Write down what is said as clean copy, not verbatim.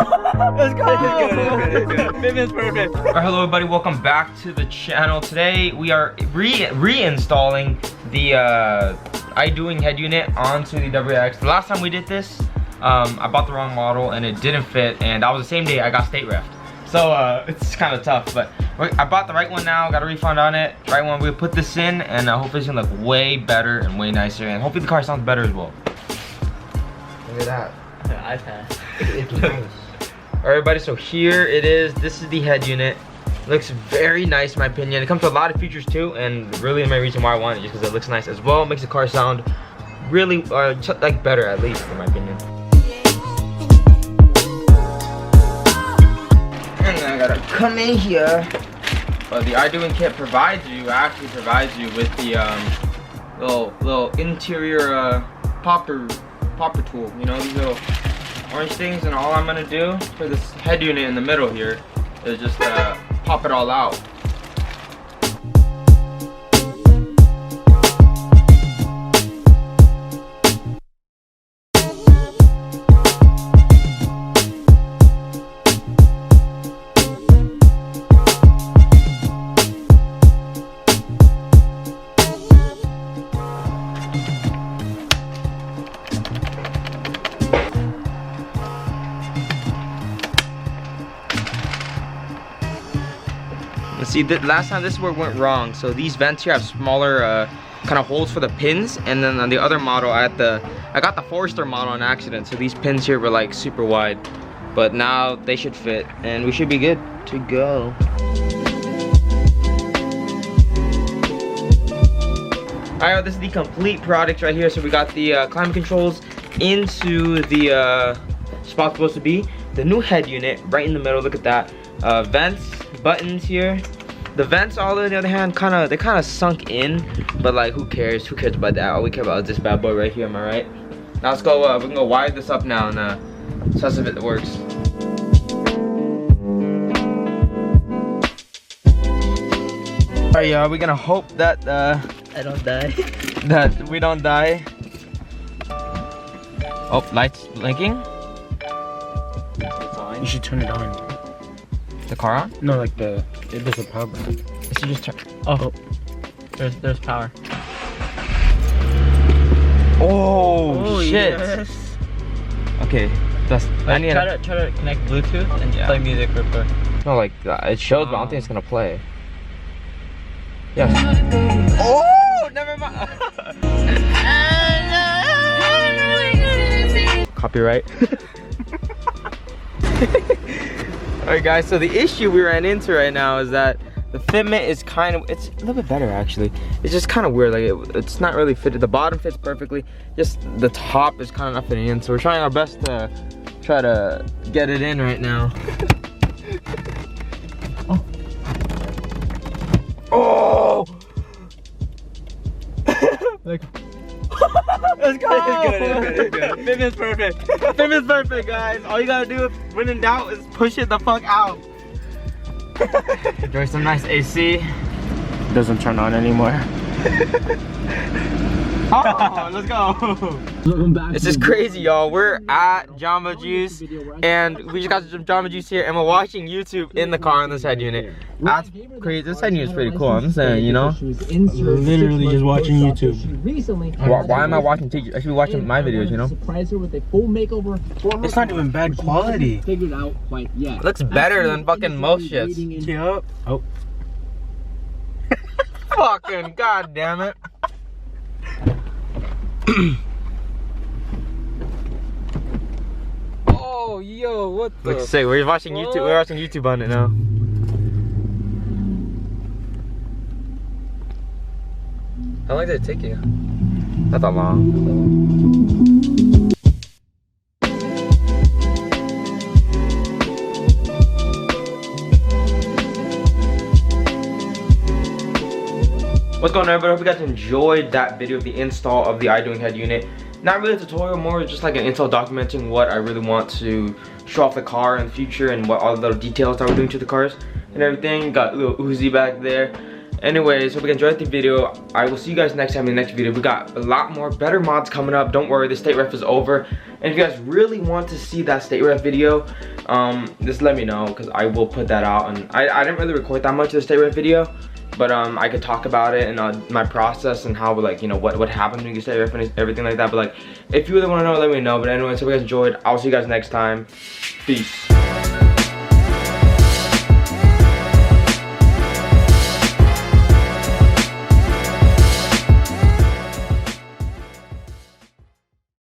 Let's go. It's good. Vivian's perfect. Alright, hello everybody. Welcome back to the channel. Today we are reinstalling the Idoing head unit onto the Wrx. The last time we did this, I bought the wrong model and it didn't fit, and that was the same day I got state refed. So it's kind of tough, but I bought the right one now. Got a refund on it. Right one. We'll put this in, and hopefully it's gonna look way better and way nicer, and hopefully the car sounds better as well. Look at that. Yeah, iPad. It's nice. Alright everybody, so here it is. This is the head unit. Looks very nice in my opinion. It comes with a lot of features too, and really the main reason why I want it is because it looks nice as well. It makes the car sound really like better, at least in my opinion. And then I gotta come in here. The Idoing kit actually provides you with the little interior popper tool. You know, these little orange things, and all I'm gonna do for this head unit in the middle here is just pop it all out. See, last time this is where it went wrong. So these vents here have smaller kind of holes for the pins, and then on the other model I got the Forester model on accident, so these pins here were like super wide, but now they should fit and we should be good to go. Alright, this is the complete product right here. So we got the climate controls into the spot supposed to be, the new head unit right in the middle. Look at that. Vents, buttons here. The vents, all on the other hand, they kind of sunk in, but like, who cares? Who cares about that? All we care about is this bad boy right here. Am I right? Now let's go. We can go wire this up now and test if it works. Alright, y'all. We're gonna hope that I don't die. that we don't die. Oh, lights blinking. You should turn it on. The car on? No, like there's a power button. It should just turn. Oh, there's power. Oh shit! Yes. Okay, that's. I need try to connect Bluetooth and play music real quick. No, like it shows, but I don't think it's gonna play. Yes. Oh, never mind. Copyright. Alright guys, so the issue we ran into right now is that the fitment is it's a little bit better actually. It's just kind of weird, like it's not really fitted. The bottom fits perfectly, just the top is kind of not fitting in. So we're trying our best to try to get it in right now. Oh! Like, let's go! It's good. Vivian's perfect. Vivian's perfect, guys. All you gotta do, when in doubt, is push it the fuck out. Enjoy some nice AC. Doesn't turn on anymore. Oh, let's go. This is crazy, y'all. We're at Jamba Juice, and we just got some Jamba Juice here, and we're watching YouTube in the car on this head unit. That's crazy. This head unit is pretty cool. I'm saying, you know. Literally just watching YouTube. Why am I watching TikTok? I should be watching my videos, you know. It's not even bad quality. It looks better than fucking most shits. Yep. Oh. Fucking goddamn it. Oh, yo, what the? Looks sick. We're watching YouTube. We're watching YouTube on it now. How long did it take you? Not that long. What's going on everybody? I hope you guys enjoyed that video of the install of the Idoing head unit. Not really a tutorial, more just like an install documenting what I really want to show off the car in the future and what all the little details that we're doing to the cars and everything. Got a little Uzi back there. Anyways, hope you enjoyed the video. I will see you guys next time in the next video. We got a lot more better mods coming up. Don't worry, the state ref is over. And if you guys really want to see that state ref video, just let me know, because I will put that out. And I didn't really record that much of the stay ref video, but I could talk about it and my process and how, like, you know, what happened when you stay ref and everything like that. But like, if you really want to know, let me know. But anyway, so if you guys enjoyed, I'll see you guys next time. Peace.